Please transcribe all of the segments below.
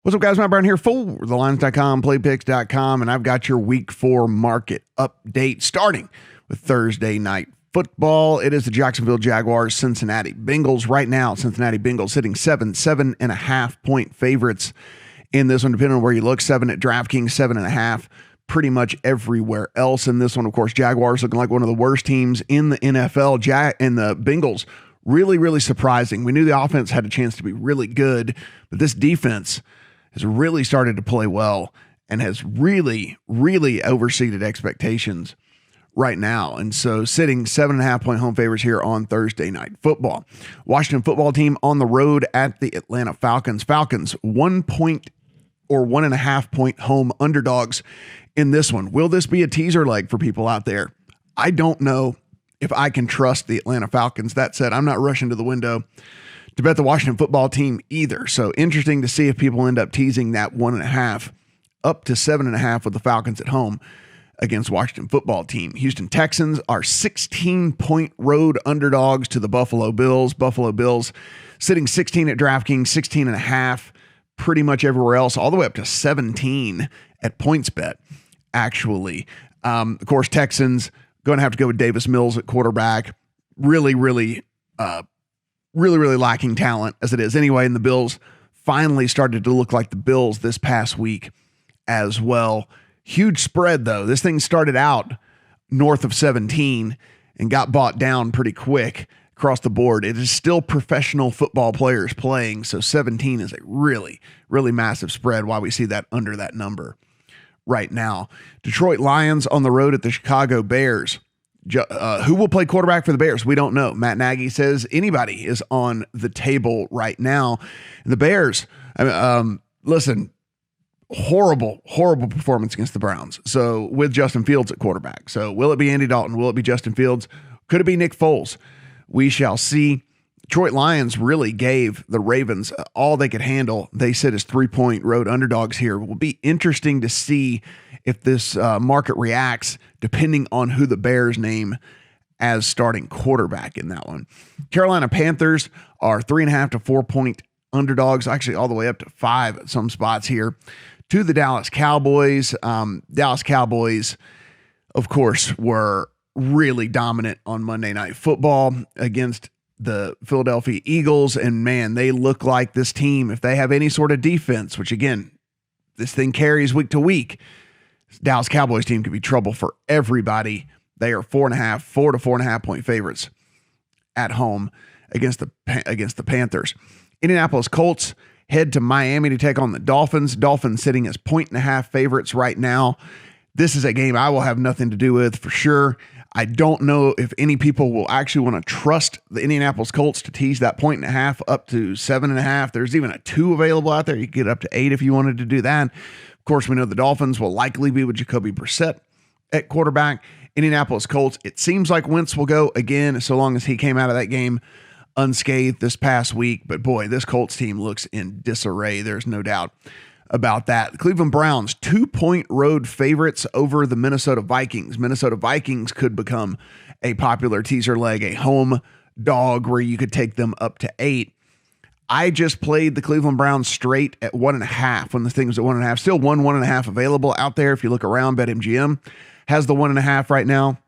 What's up, guys? Matt Brown here for thelines.com, playpicks.com, and I've got your week 4 market update starting with Thursday night football. It is the Jacksonville Jaguars, Cincinnati Bengals right now. Cincinnati Bengals sitting 7.5 point favorites in this one, depending on where you look. 7 at DraftKings, 7.5 pretty much everywhere else in this one. Of course, Jaguars looking like one of the worst teams in the NFL, and the Bengals really surprising. We knew the offense had a chance to be really good, but this defense has really started to play well and has really overseeded expectations right now. And so sitting 7.5 point home favorites here on Thursday night football. Washington football team on the road at the Atlanta Falcons. Falcons 1 point or 1.5 point home underdogs in this one. Will this be a teaser leg for people out there? I don't know if I can trust the Atlanta Falcons. That said, I'm not rushing to the window to bet the Washington football team either. So interesting to see if people end up teasing that 1.5 up to 7.5 with the Falcons at home against Washington football team. Houston Texans are 16-point road underdogs to the Buffalo Bills. Buffalo Bills sitting 16 at DraftKings, 16.5 pretty much everywhere else, all the way up to 17 at PointsBet, actually. Of course, Texans going to have to go with Davis Mills at quarterback. Really lacking talent as it is anyway. And the Bills finally started to look like the Bills this past week as well. Huge spread, though. This thing started out north of 17 and got bought down pretty quick across the board. It is still professional football players playing, so 17 is a really massive spread, why we see that under that number right now. Detroit Lions on the road at the Chicago Bears. Who will play quarterback for the Bears? We don't know. Matt Nagy says anybody is on the table right now. The Bears, listen, horrible performance against the Browns. So with Justin Fields at quarterback. So will it be Andy Dalton? Will it be Justin Fields? Could it be Nick Foles? We shall see. Detroit Lions really gave the Ravens all they could handle. They sit as 3-point road underdogs here. It will be interesting to see if this market reacts depending on who the Bears name as starting quarterback in that one. Carolina Panthers are 3.5 to 4 point underdogs, actually all the way up to 5 at some spots here, to the Dallas Cowboys. Dallas Cowboys, of course, were really dominant on Monday Night Football against the Philadelphia Eagles, and man, they look like this team, if they have any sort of defense, which again, this thing carries week to week, Dallas Cowboys team could be trouble for everybody. They are 4 to 4.5 point favorites at home against the Panthers. Indianapolis Colts head to Miami to take on the Dolphins. Dolphins sitting as 1.5 favorites right now. This is a game I will have nothing to do with for sure. I don't know if any people will actually want to trust the Indianapolis Colts to tease that 1.5 up to 7.5. There's even a 2 available out there. You could get up to 8 if you wanted to do that. Of course, we know the Dolphins will likely be with Jacoby Brissett at quarterback. Indianapolis Colts, it seems like Wentz will go again, so long as he came out of that game unscathed this past week. But boy, this Colts team looks in disarray. There's no doubt about that. The Cleveland Browns, 2-point road favorites over the Minnesota Vikings. Minnesota Vikings could become a popular teaser leg, a home dog where you could take them up to 8. I just played the Cleveland Browns straight at 1.5 when the thing was at 1.5. Still 1.5 available out there. If you look around, BetMGM has the 1.5 right now.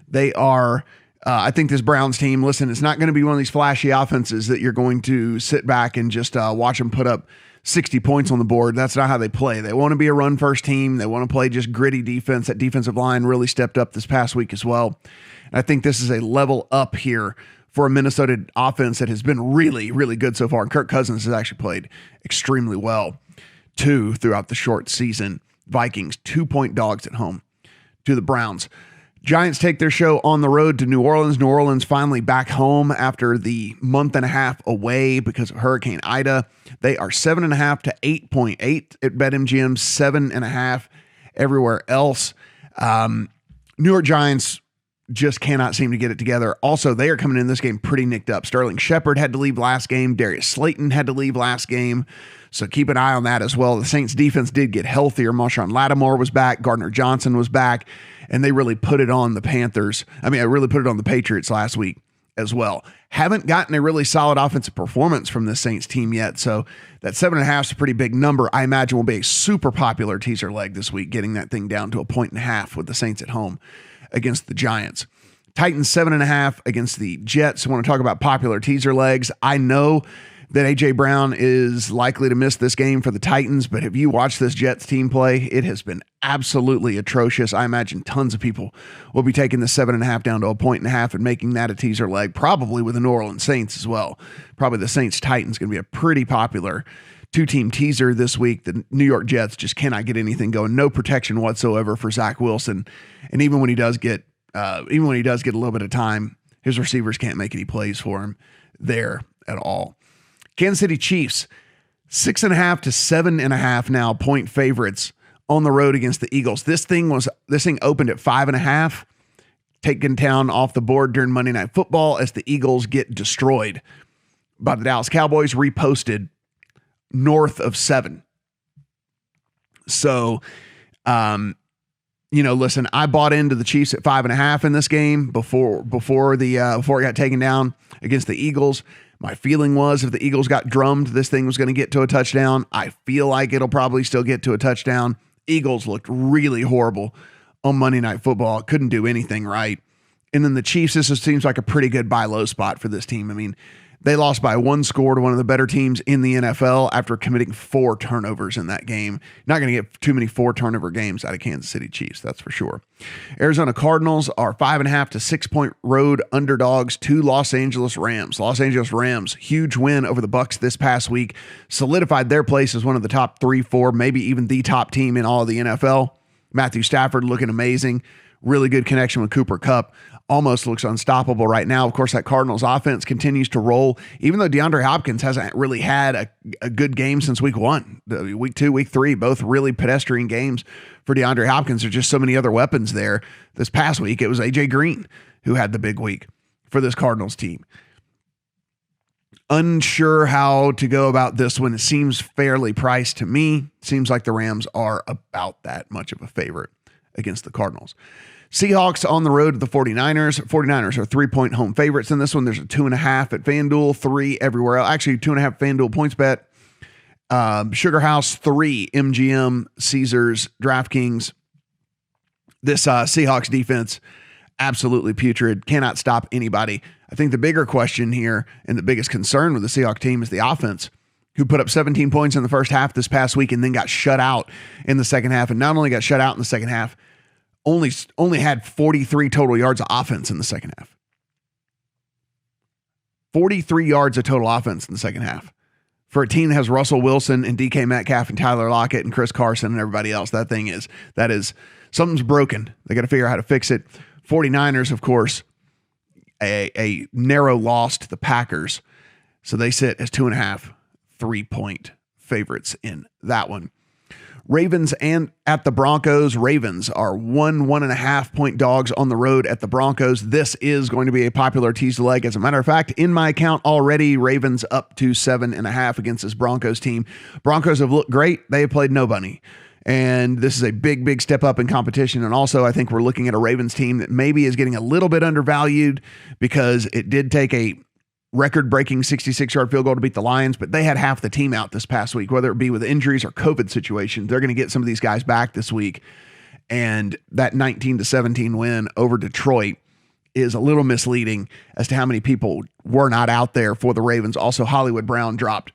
They are, I think this Browns team, listen, it's not going to be one of these flashy offenses that you're going to sit back and just watch them put up 60 points on the board. That's not how they play. They want to be a run-first team. They want to play just gritty defense. That defensive line really stepped up this past week as well. And I think this is a level up here for a Minnesota offense that has been really good so far. And Kirk Cousins has actually played extremely well, too, throughout the short season. Vikings, 2-point dogs at home to the Browns. Giants take their show on the road to New Orleans. New Orleans finally back home after the month and a half away because of Hurricane Ida. They are 7.5 to 8.8 at BetMGM, 7.5 everywhere else. New York Giants just cannot seem to get it together. Also, they are coming in this game pretty nicked up. Sterling Shepard had to leave last game. Darius Slayton had to leave last game. So keep an eye on that as well. The Saints defense did get healthier. Marshawn Lattimore was back. Gardner Johnson was back. And they really put it on the Panthers. I mean, I really put it on the Patriots last week as well. Haven't gotten a really solid offensive performance from the Saints team yet. So that 7.5 is a pretty big number. I imagine will be a super popular teaser leg this week, getting that thing down to a 1.5 with the Saints at home against the Giants. Titans 7.5 against the Jets. I want to talk about popular teaser legs. I know that A.J. Brown is likely to miss this game for the Titans, but have you watched this Jets team play? It has been absolutely atrocious. I imagine tons of people will be taking the 7.5 down to a 1.5 and making that a teaser leg, probably with the New Orleans Saints as well. Probably the Saints-Titans going to be a pretty popular two-team teaser this week. The New York Jets just cannot get anything going. No protection whatsoever for Zach Wilson. And even when he does get a little bit of time, his receivers can't make any plays for him there at all. Kansas City Chiefs, 6.5 to 7.5 now point favorites on the road against the Eagles. This thing opened at 5.5, taken down off the board during Monday Night Football as the Eagles get destroyed by the Dallas Cowboys, reposted north of 7. So, listen, I bought into the Chiefs at 5.5 in this game before it got taken down against the Eagles. My feeling was if the Eagles got drummed, this thing was going to get to a touchdown. I feel like it'll probably still get to a touchdown. Eagles looked really horrible on Monday Night Football. Couldn't do anything right. And then the Chiefs, this seems like a pretty good buy low spot for this team. I mean, they lost by 1 score to one of the better teams in the NFL after committing 4 turnovers in that game. Not going to get too many 4 turnover games out of Kansas City Chiefs, that's for sure. Arizona Cardinals are 5.5 to 6 point road underdogs to Los Angeles Rams. Los Angeles Rams, huge win over the Bucs this past week, solidified their place as one of the top 3, 4, maybe even the top team in all of the NFL. Matthew Stafford looking amazing. Really good connection with Cooper Kupp. Almost looks unstoppable right now. Of course, that Cardinals offense continues to roll, even though DeAndre Hopkins hasn't really had a good game since week 1. Week 2, week 3, both really pedestrian games for DeAndre Hopkins. There's just so many other weapons there. This past week, it was A.J. Green who had the big week for this Cardinals team. Unsure how to go about this one. It seems fairly priced to me. Seems like the Rams are about that much of a favorite against the Cardinals. Seahawks on the road to the 49ers. 49ers are 3-point home favorites in this one. There's a 2.5 at FanDuel, 3 everywhere else. Actually, 2.5 FanDuel points bet. Sugar House, 3 MGM, Caesars, DraftKings. This Seahawks defense, absolutely putrid. Cannot stop anybody. I think the bigger question here and the biggest concern with the Seahawks team is the offense, who put up 17 points in the first half this past week and then got shut out in the second half. And not only got shut out in the second half, only had 43 total yards of offense in the second half. 43 yards of total offense in the second half. For a team that has Russell Wilson and DK Metcalf and Tyler Lockett and Chris Carson and everybody else, that is something's broken. They got to figure out how to fix it. 49ers, of course, a narrow loss to the Packers. So they sit as 2.5, 3-point favorites in that one. Ravens and at the Broncos. Ravens are 1.5 point dogs on the road at the Broncos. This is going to be a popular teaser leg. As a matter of fact, in my account already, Ravens up to 7.5 against this Broncos team. Broncos have looked great. They have played nobody. And this is a big, big step up in competition. And also, I think we're looking at a Ravens team that maybe is getting a little bit undervalued because it did take a record-breaking 66-yard field goal to beat the Lions, but they had half the team out this past week, whether it be with injuries or COVID situations. They're going to get some of these guys back this week. And that 19-17 win over Detroit is a little misleading as to how many people were not out there for the Ravens. Also, Hollywood Brown dropped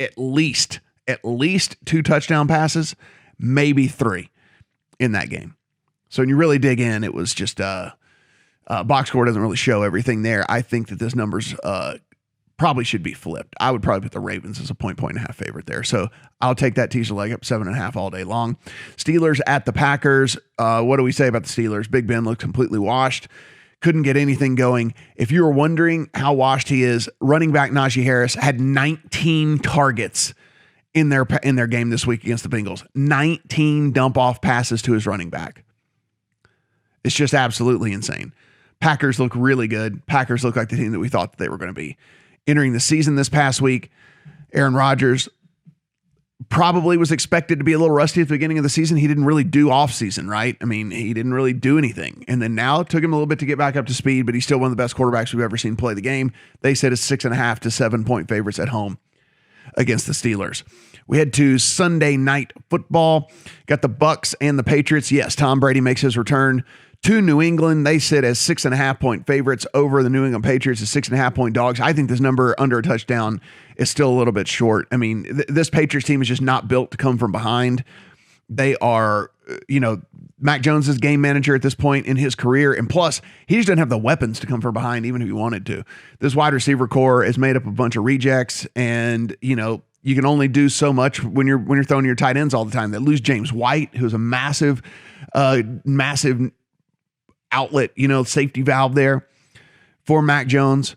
at least 2 touchdown passes, maybe 3 in that game. So when you really dig in, it was just box score doesn't really show everything there. I think that this number's probably should be flipped. I would probably put the Ravens as a point and a half favorite there. So I'll take that teaser leg up 7.5 all day long. Steelers at the Packers. What do we say about the Steelers? Big Ben looked completely washed. Couldn't get anything going. If you were wondering how washed he is, running back Najee Harris had 19 targets in their game this week against the Bengals. 19 dump off passes to his running back. It's just absolutely insane. Packers look really good. Packers look like the team that we thought that they were going to be. Entering the season this past week, Aaron Rodgers probably was expected to be a little rusty at the beginning of the season. He didn't really do off season, right? I mean, he didn't really do anything. And then now it took him a little bit to get back up to speed, but he's still one of the best quarterbacks we've ever seen play the game. They said it's 6.5 to 7 point favorites at home against the Steelers. We head to Sunday night football. Got the Bucs and the Patriots. Yes, Tom Brady makes his return to New England. They sit as 6.5 point favorites over the New England Patriots as 6.5 point dogs. I think this number under a touchdown is still a little bit short. I mean, this Patriots team is just not built to come from behind. They are, Mac Jones is game manager at this point in his career. And plus, he just doesn't have the weapons to come from behind, even if he wanted to. This wide receiver core is made up of a bunch of rejects. And, you can only do so much when you're throwing your tight ends all the time. They lose James White, who's a massive outlet, safety valve there for Mac Jones.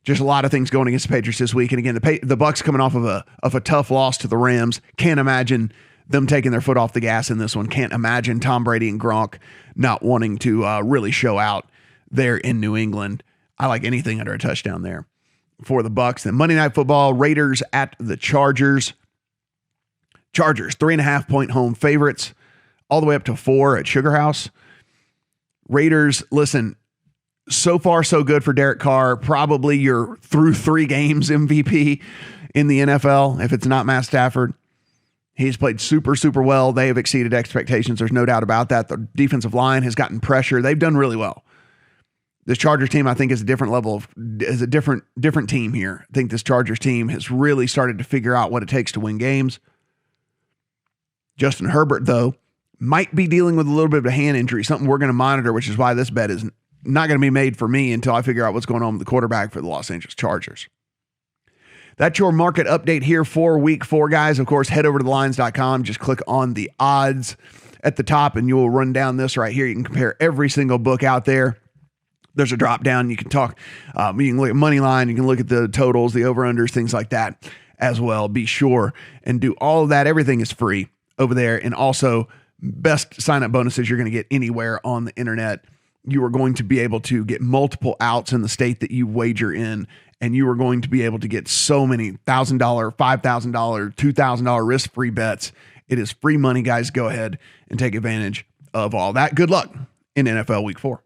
Just a lot of things going against the Patriots this week. And again, the Bucs coming off of a tough loss to the Rams. Can't imagine them taking their foot off the gas in this one. Can't imagine Tom Brady and Gronk not wanting to really show out there in New England. I like anything under a touchdown there for the Bucs. Then Monday Night Football, Raiders at the Chargers. Chargers, 3.5 point home favorites, all the way up to 4 at Sugar House. Raiders, listen, so far so good for Derek Carr. Probably your through 3 games MVP in the NFL, if it's not Matt Stafford. He's played super, super well. They have exceeded expectations. There's no doubt about that. The defensive line has gotten pressure. They've done really well. This Chargers team, I think, is a different level is a different team here. I think this Chargers team has really started to figure out what it takes to win games. Justin Herbert, though, might be dealing with a little bit of a hand injury, something we're going to monitor, which is why this bet is not going to be made for me until I figure out what's going on with the quarterback for the Los Angeles Chargers. That's your market update here for week 4, guys. Of course, head over to thelines.com. Just click on the odds at the top, and you will run down this right here. You can compare every single book out there. There's a drop down. You can talk. You can look at Moneyline. You can look at the totals, the over-unders, things like that as well. Be sure and do all of that. Everything is free over there. And also, best sign-up bonuses you're going to get anywhere on the internet. You are going to be able to get multiple outs in the state that you wager in, and you are going to be able to get so many $1,000, $5,000, $2,000 risk-free bets. It is free money, guys. Go ahead and take advantage of all that. Good luck in NFL Week 4.